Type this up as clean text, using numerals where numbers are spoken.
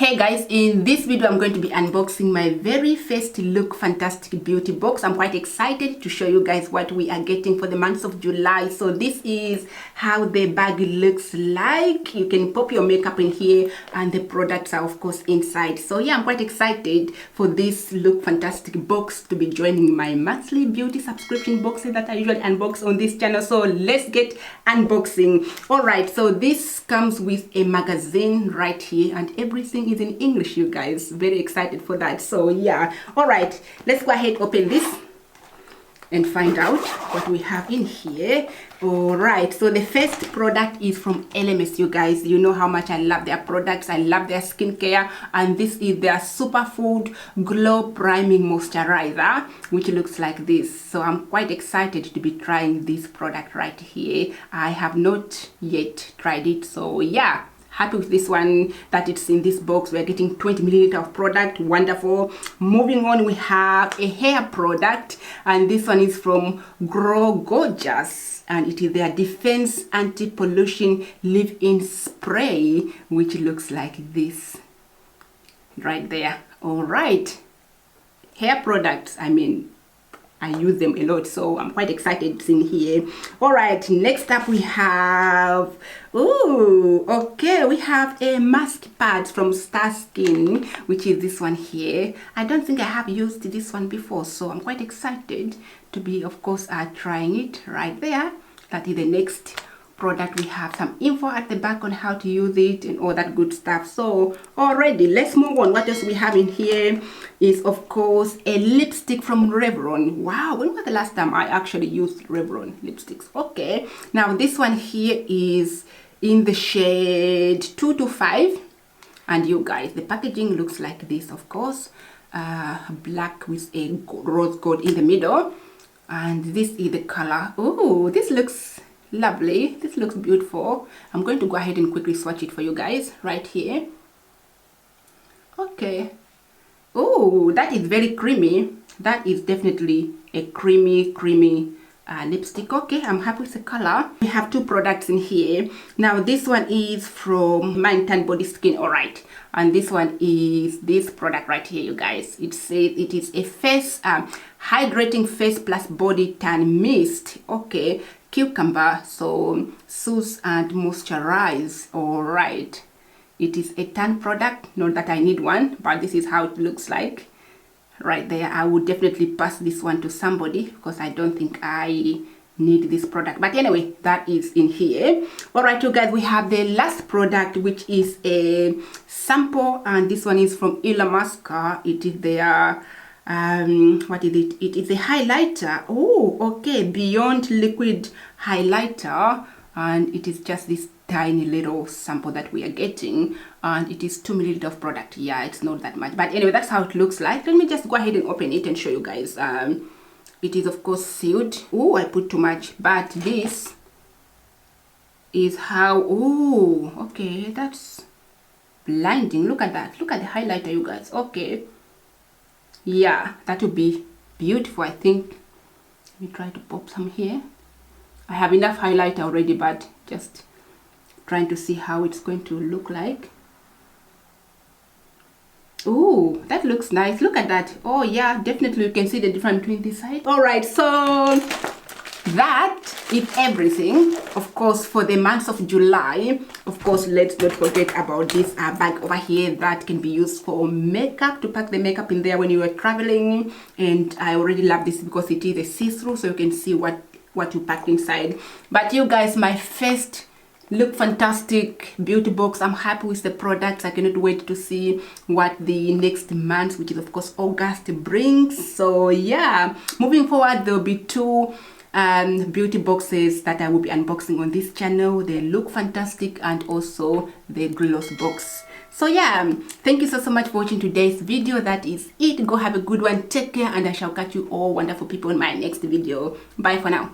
Hey guys, in this video I'm going to be unboxing my very first Look Fantastic beauty box. I'm quite excited to show you guys what we are getting for the month of July. So this is how the bag looks like. You can pop your makeup in here and the products are of course inside. So yeah, I'm quite excited for this Look Fantastic box to be joining my monthly beauty subscription boxes that I usually unbox on this channel. So let's get unboxing. Alright, so this comes with a magazine right here and everything is in English, you guys. Very excited for that. So yeah, all right, let's go ahead, open this and find out what we have in here. All right, so the first product is from LMS, you guys. You know how much I love their products. I love their skincare, and this is their Superfood Glow Priming Moisturizer, which looks like this. So I'm quite excited to be trying this product right here. I have not yet tried it, so yeah, happy with this one that it's in this box. We're getting 20 milliliters of product. Wonderful. Moving on, we have a hair product, and this one is from Grow Gorgeous, and it is their Defense Anti-Pollution Leave-In Spray, which looks like this right there. All right, hair products, I mean, I use them a lot, so I'm quite excited it's in here. All right, next up we have, we have a mask pad from Star Skin, which is this one here. I don't think I have used this one before, so I'm quite excited to be, of course, trying it right there. That is the next product. We have some info at the back on how to use it and all that good stuff. So already, let's move on. What else we have in here is, of course, a lipstick from Revlon. Wow, when was the last time I actually used Revlon lipsticks? Okay, now this one here is in the shade 225, and you guys, the packaging looks like this, of course, black with a rose gold in the middle, and this is the color. Oh, this looks lovely. This looks beautiful. I'm going to go ahead and quickly swatch it for you guys right here. Okay. Oh, that is very creamy. That is definitely a creamy lipstick. Okay, I'm happy with the color. We have two products in here. Now this one is from Mind Tan Body Skin. All right, and this one is this product right here, you guys. It says it is a face hydrating face plus body tan mist. Okay, cucumber, so soothe and moisturize. All right, it is a tan product. Not that I need one, but this is how it looks like right there. I would definitely pass this one to somebody because I don't think I need this product, but anyway, that is in here. All right, you guys, we have the last product, which is a sample, and this one is from Illamasqua. It is their what is it? It is a highlighter. Oh, okay, Beyond Liquid Highlighter, and it is just this tiny little sample that we are getting, and it is 2 milliliters of product. Yeah, it's not that much, but anyway, that's how it looks like. Let me just go ahead and open it and show you guys. It is of course sealed. Oh, I put too much, but this is how. Oh, okay, that's blinding. Look at that. Look at the highlighter, you guys. Okay, yeah, that would be beautiful, I think. Let me try to pop some here. I have enough highlighter already, but just trying to see how it's going to look like. Oh, that looks nice. Look at that. Oh yeah, definitely you can see the difference between this side. All right, so that is everything, of course, for the month of July. Of course, let's not forget about this bag over here that can be used for makeup, to pack the makeup in there when you are traveling. And I already love this because it is a see-through, so you can see what you packed inside. But you guys, my first Look Fantastic beauty box. I'm happy with the products. I cannot wait to see what the next month, which is of course August, brings. So yeah, moving forward, there will be two beauty boxes that I will be unboxing on this channel, the Look Fantastic and also the Gloss box. So yeah, thank you so much for watching today's video. That is it. Go have a good one, take care, and I shall catch you all wonderful people in my next video. Bye for now.